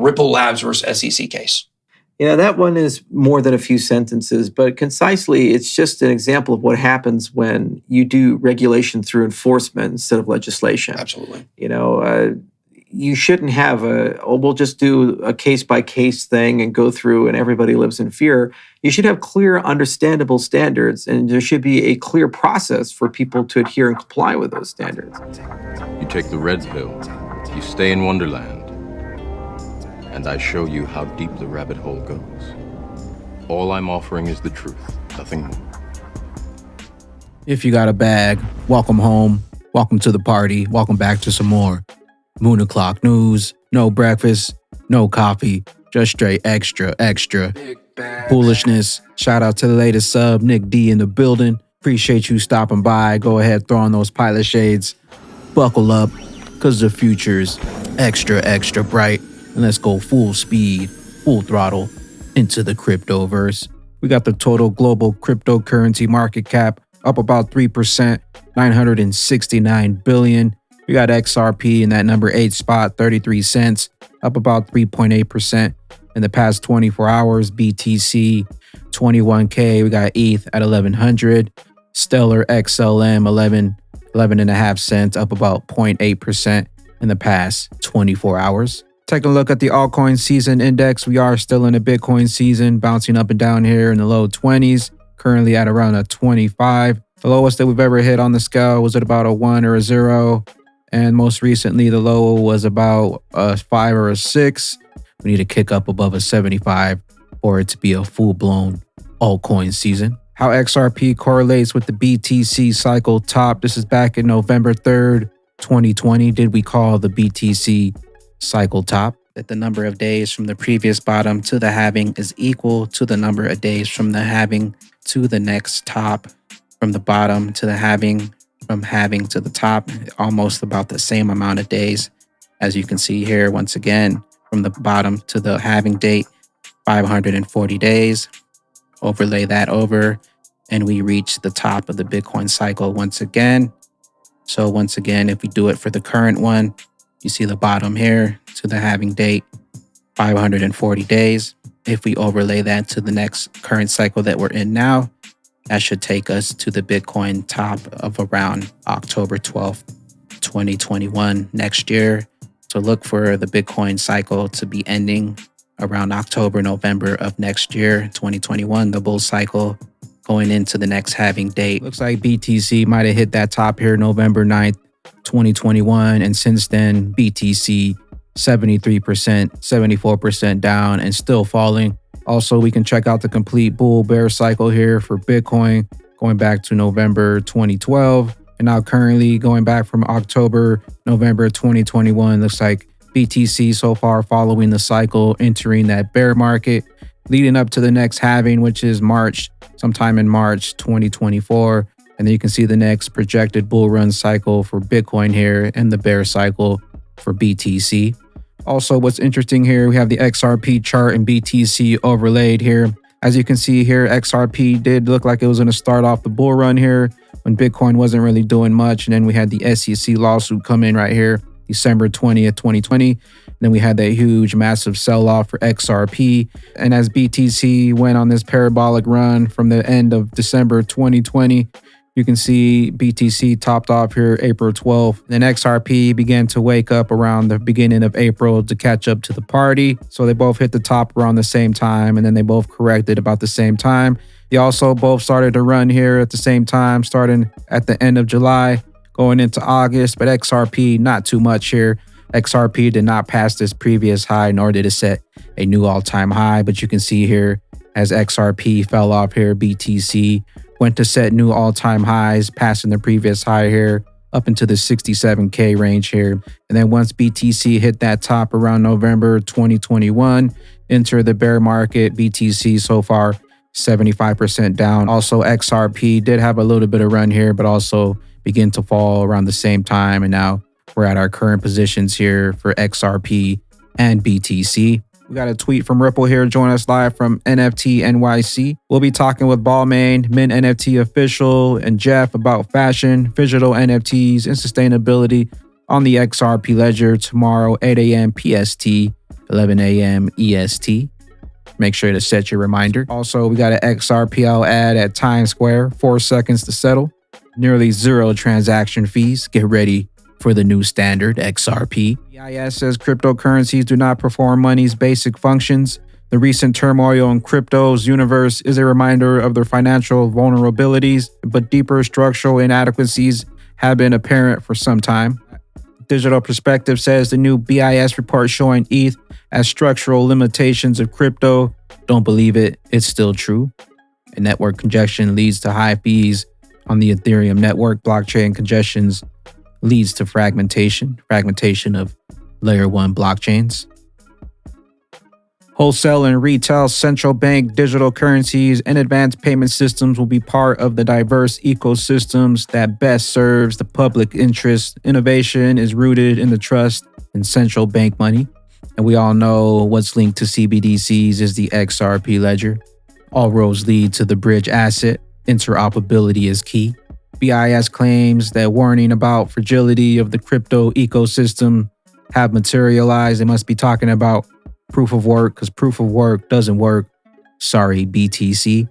Ripple Labs versus SEC case. Yeah, that one is more than a few sentences, but concisely, it's just an example of what happens when you do regulation through enforcement instead of legislation. Absolutely. You shouldn't have we'll just do a case-by-case thing and go through and everybody lives in fear. You should have clear, understandable standards, and there should be a clear process for people to adhere and comply with those standards. You take the red pill, you stay in Wonderland, and I show you how deep the rabbit hole goes. All I'm offering is the truth, nothing more. If you got a bag, welcome home, welcome to the party, welcome back to some more Moon O'Clock news. No breakfast, no coffee, just straight extra foolishness. Shout out to the latest sub, Nick D in the building. Appreciate you stopping by. Go ahead, throw on those pilot shades. Buckle up, cause the future's extra bright. And let's go full speed, full throttle into the cryptoverse. We got the total global cryptocurrency market cap up about 3%, 969 billion. We got XRP in that number 8 spot, 33 cents, up about 3.8%. In the past 24 hours, BTC, 21K. We got ETH at 1100. Stellar XLM, 11.5 cents, up about 0.8% in the past 24 hours. Taking a look at the altcoin season index, we are still in a Bitcoin season, bouncing up and down here in the low 20s, currently at around a 25. The lowest that we've ever hit on the scale was at about a 1 or a 0. And most recently, the low was about a 5 or a 6. We need to kick up above a 75 for it to be a full-blown altcoin season. How XRP correlates with the BTC cycle top. This is back in November 3rd, 2020. Did we call the BTC cycle top? That the number of days from the previous bottom to the halving is equal to the number of days from the halving to the next top. From the bottom to the halving, from halving to the top, almost about the same amount of days. As you can see here, once again, from the bottom to the halving date, 540 days. Overlay that over, and we reach the top of the Bitcoin cycle once again. So once again, if we do it for the current one, you see the bottom here to the halving date, 540 days. If we overlay that to the next current cycle that we're in now, that should take us to the Bitcoin top of around October 12th, 2021 next year. So look for the Bitcoin cycle to be ending around October, November of next year, 2021, the bull cycle going into the next halving date. Looks like BTC might have hit that top here November 9th, 2021. And since then, BTC 73%, 74% down and still falling. Also, we can check out the complete bull bear cycle here for Bitcoin going back to November 2012. And now currently going back from October, November 2021, looks like BTC so far following the cycle, entering that bear market, leading up to the next halving, which is March, sometime in March 2024. And then you can see the next projected bull run cycle for Bitcoin here and the bear cycle for BTC. Also, what's interesting here, we have the XRP chart and BTC overlaid here. As you can see here, XRP did look like it was going to start off the bull run here when Bitcoin wasn't really doing much. And then we had the SEC lawsuit come in right here, December 20th, 2020. And then we had that huge, massive sell-off for XRP. And as BTC went on this parabolic run from the end of December 2020, you can see BTC topped off here April 12th. Then XRP began to wake up around the beginning of April to catch up to the party. So they both hit the top around the same time, and then they both corrected about the same time. They also both started to run here at the same time, starting at the end of July, going into August. But XRP, not too much here. XRP did not pass this previous high, nor did it set a new all-time high. But you can see here, as XRP fell off here, BTC went to set new all-time highs, passing the previous high here up into the 67K range here. And then once BTC hit that top around November 2021, enter the bear market. BTC so far 75% down. Also, XRP did have a little bit of run here, but also begin to fall around the same time. And now we're at our current positions here for XRP and BTC. We got a tweet from Ripple here. Join us live from NFT NYC. We'll be talking with Balmain, Mint NFT official, and Jeff about fashion, digital NFTs, and sustainability. on the XRP ledger tomorrow, 8 a.m. PST, 11 a.m. EST. Make sure to set your reminder. Also, we got an XRPL ad at Times Square, 4 seconds to settle. Nearly zero transaction fees. Get ready for the new standard, XRP. BIS says cryptocurrencies do not perform money's basic functions. The recent turmoil in crypto's universe is a reminder of their financial vulnerabilities, but deeper structural inadequacies have been apparent for some time. Digital Perspective says the new BIS report showing ETH as structural limitations of crypto. Don't believe it, it's still true. And network congestion leads to high fees on the Ethereum network. Blockchain congestions leads to fragmentation of layer 1 blockchains. Wholesale and retail central bank digital currencies and advanced payment systems will be part of the diverse ecosystems that best serves the public interest. Innovation is rooted in the trust in central bank money. And we all know what's linked to CBDCs is the XRP ledger. All roads lead to the bridge asset. Interoperability is key. BIS claims that warning about fragility of the crypto ecosystem have materialized. They must be talking about proof of work, because proof of work doesn't work. Sorry, BTC.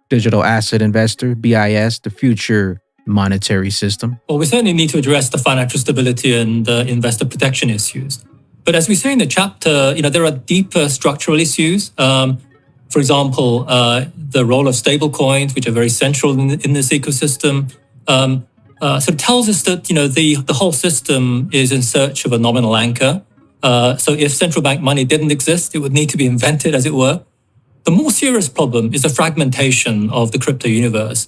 Digital asset investor, BIS, the future monetary system. Well, we certainly need to address the financial stability and investor protection issues. But as we say in the chapter, there are deeper structural issues. For example, the role of stablecoins, which are very central in this ecosystem, sort of tells us that the whole system is in search of a nominal anchor. So if central bank money didn't exist, it would need to be invented, as it were. The more serious problem is the fragmentation of the crypto universe,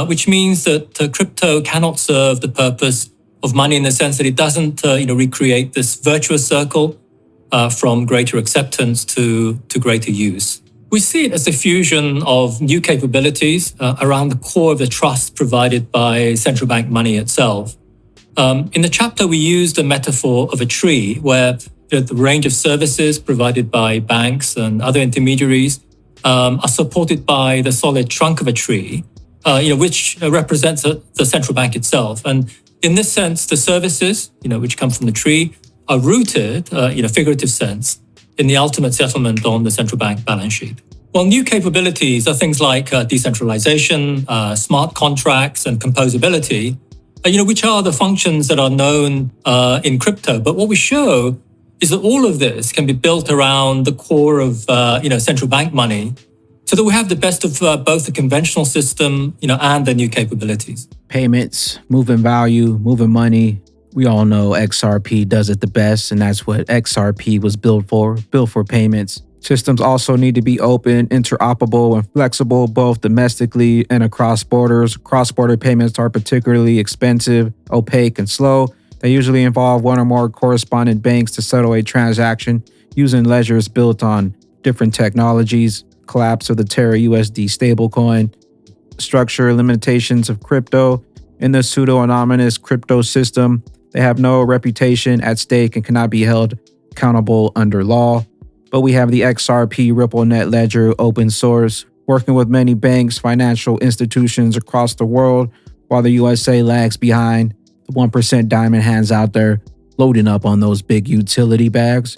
which means that crypto cannot serve the purpose of money in the sense that it doesn't recreate this virtuous circle from greater acceptance to greater use. We see it as a fusion of new capabilities around the core of the trust provided by central bank money itself. In the chapter, we used a metaphor of a tree where the range of services provided by banks and other intermediaries are supported by the solid trunk of a tree, which represents the central bank itself. And in this sense, the services, which come from the tree, are rooted, in a figurative sense, in the ultimate settlement on the central bank balance sheet. Well, new capabilities are things like decentralization, smart contracts, and composability, which are the functions that are known in crypto. But what we show is that all of this can be built around the core of, central bank money, so that we have the best of both the conventional system, and the new capabilities. Payments, moving value, moving money. We all know XRP does it the best, and that's what XRP was built for payments. Systems also need to be open, interoperable, and flexible, both domestically and across borders. Cross-border payments are particularly expensive, opaque, and slow. They usually involve one or more correspondent banks to settle a transaction using ledgers built on different technologies. Collapse of the Terra USD stablecoin. Structure limitations of crypto. In the pseudo-anonymous crypto system, they have no reputation at stake and cannot be held accountable under law. But we have the XRP RippleNet ledger open source, working with many banks, financial institutions across the world, while the USA lags behind. The 1% diamond hands out there loading up on those big utility bags.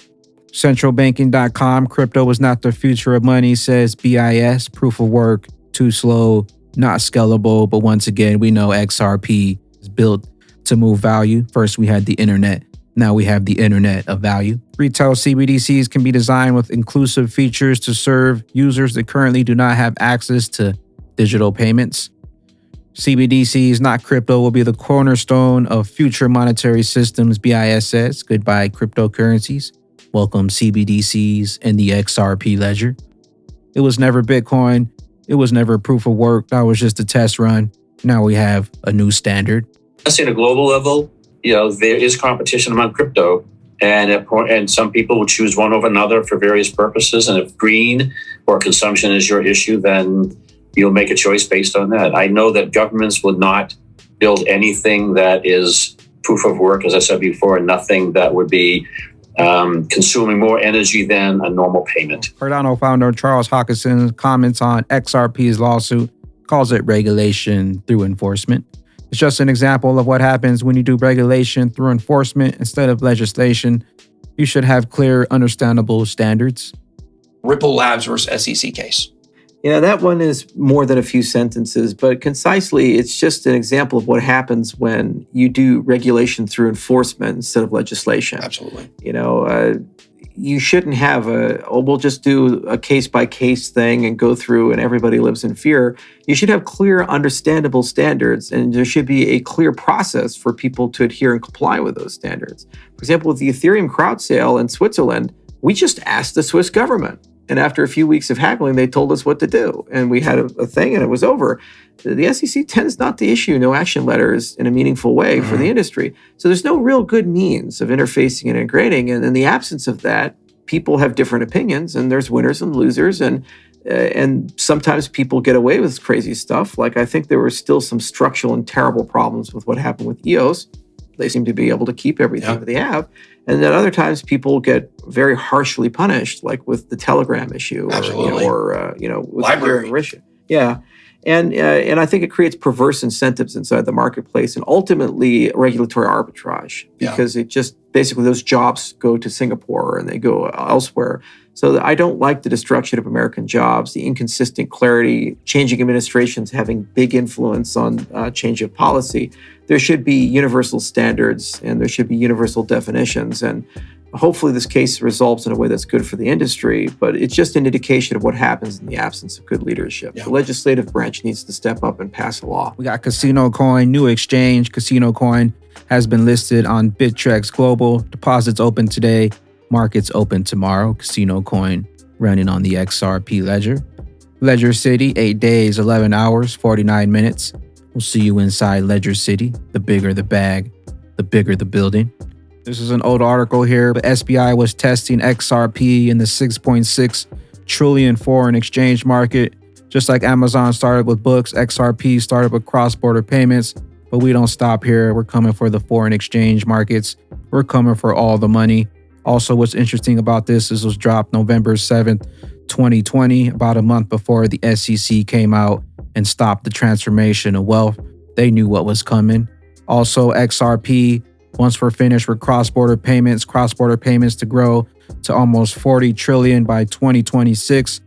Centralbanking.com, crypto is not the future of money, says BIS, proof of work, too slow, not scalable. But once again, we know XRP is built to move value. First, we had the internet. Now we have the internet of value. Retail CBDCs can be designed with inclusive features to serve users that currently do not have access to digital payments. CBDCs, not crypto, will be the cornerstone of future monetary systems, BIS says. Goodbye, cryptocurrencies. Welcome, CBDCs and the XRP ledger. It was never Bitcoin. It was never proof of work. That was just a test run. Now we have a new standard. I see at a global level, there is competition among crypto, and some people will choose one over another for various purposes. And if green or consumption is your issue, then you'll make a choice based on that. I know that governments will not build anything that is proof of work, as I said before, and nothing that would be consuming more energy than a normal payment. Cardano founder Charles Hoskinson comments on XRP's lawsuit, calls it regulation through enforcement. It's just an example of what happens when you do regulation through enforcement instead of legislation. You should have clear, understandable standards. Ripple Labs versus SEC case. Yeah, that one is more than a few sentences, but concisely, it's just an example of what happens when you do regulation through enforcement instead of legislation. Absolutely. You shouldn't have we'll just do a case-by-case thing and go through and everybody lives in fear. You should have clear, understandable standards, and there should be a clear process for people to adhere and comply with those standards. For example, with the Ethereum crowd sale in Switzerland, we just asked the Swiss government. And after a few weeks of haggling, they told us what to do. And we had a thing and it was over. The SEC tends not to issue no action letters in a meaningful way for the industry. So there's no real good means of interfacing and integrating. And in the absence of that, people have different opinions and there's winners and losers. And sometimes people get away with crazy stuff. Like I think there were still some structural and terrible problems with what happened with EOS. They seem to be able to keep everything that they have. And then other times people get very harshly punished, like with the Telegram issue or with Library. the issue. Yeah. And I think it creates perverse incentives inside the marketplace and ultimately regulatory arbitrage because it just basically those jobs go to Singapore and they go elsewhere. So I don't like the destruction of American jobs, the inconsistent clarity, changing administrations having big influence on change of policy. There should be universal standards and there should be universal definitions. And hopefully this case resolves in a way that's good for the industry, but it's just an indication of what happens in the absence of good leadership. The legislative branch needs to step up and pass a law. We got Casino Coin, new exchange. Casino Coin has been listed on Bittrex Global. Deposits open today. Markets open tomorrow. Casino Coin running on the XRP ledger. Ledger City, 8 days, 11 hours, 49 minutes. We'll see you inside Ledger City. The bigger the bag, the bigger the building. This is an old article here, but SBI was testing XRP in the 6.6 trillion foreign exchange market. Just like Amazon started with books, XRP started with cross-border payments, but we don't stop here. We're coming for the foreign exchange markets. We're coming for all the money. Also, what's interesting about this is it was dropped November 7th, 2020, about a month before the SEC came out and stopped the transformation of wealth. They knew what was coming. Also, XRP, once we're finished with cross-border payments to grow to almost 40 trillion by 2026.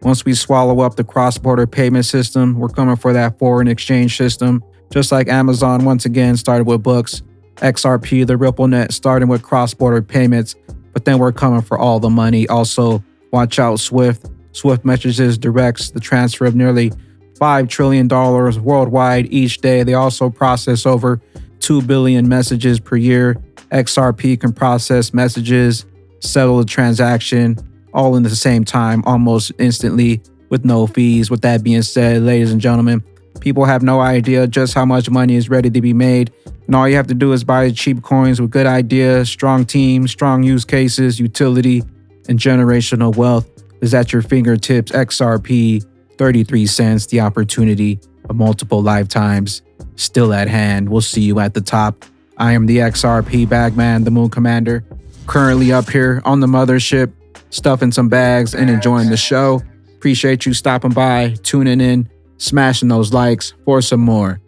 Once we swallow up the cross-border payment system, we're coming for that foreign exchange system. Just like Amazon, once again, started with books. XRP, the RippleNet, starting with cross-border payments, but then we're coming for all the money. Also, watch out, Swift. Swift messages directs the transfer of nearly $5 trillion worldwide each day. They also process over 2 billion messages per year. XRP can process messages, settle the transaction, all in the same time, almost instantly, with no fees. With that being said, ladies and gentlemen, people have no idea just how much money is ready to be made. And all you have to do is buy cheap coins with good ideas, strong teams, strong use cases, utility, and generational wealth is at your fingertips. XRP, 33 cents, the opportunity of multiple lifetimes still at hand. We'll see you at the top. I am the XRP Bagman, the Moon Commander, currently up here on the mothership, stuffing some bags and enjoying the show. Appreciate you stopping by, tuning in, smashing those likes for some more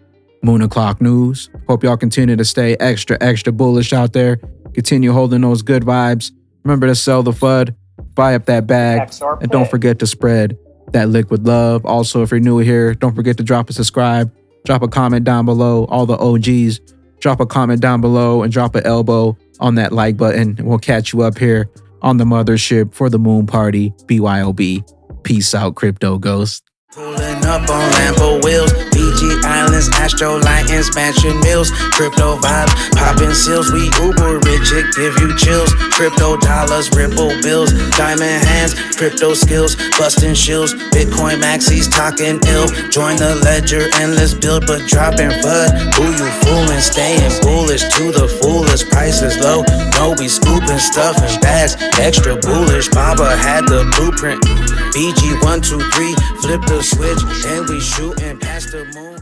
Moon O'Clock news. Hope y'all continue to stay extra bullish out there. Continue holding those good vibes. Remember to sell the FUD, buy up that bag, and don't forget to spread that liquid love. Also, if you're new here, don't forget to drop a subscribe, drop a comment down below. All the OGs, drop a comment down below and drop an elbow on that like button. And we'll catch you up here on the mothership for the moon party. BYOB. Peace out, crypto ghost. Pulling up on Lambo wheels, Fiji Islands, Astro Lightning, Mansion Mills, crypto vibes, popping seals, we uber rich, it give you chills, crypto dollars, ripple bills, diamond hands, crypto skills, busting shills, Bitcoin maxis, talking ill, join the ledger and let's build, but dropping FUD, who you fooling, staying bullish to the fullest, prices low, no we scooping stuff in bags, extra bullish, Baba had the blueprint, BG 1, 2, 3, flip the switch and we shooting past the moon.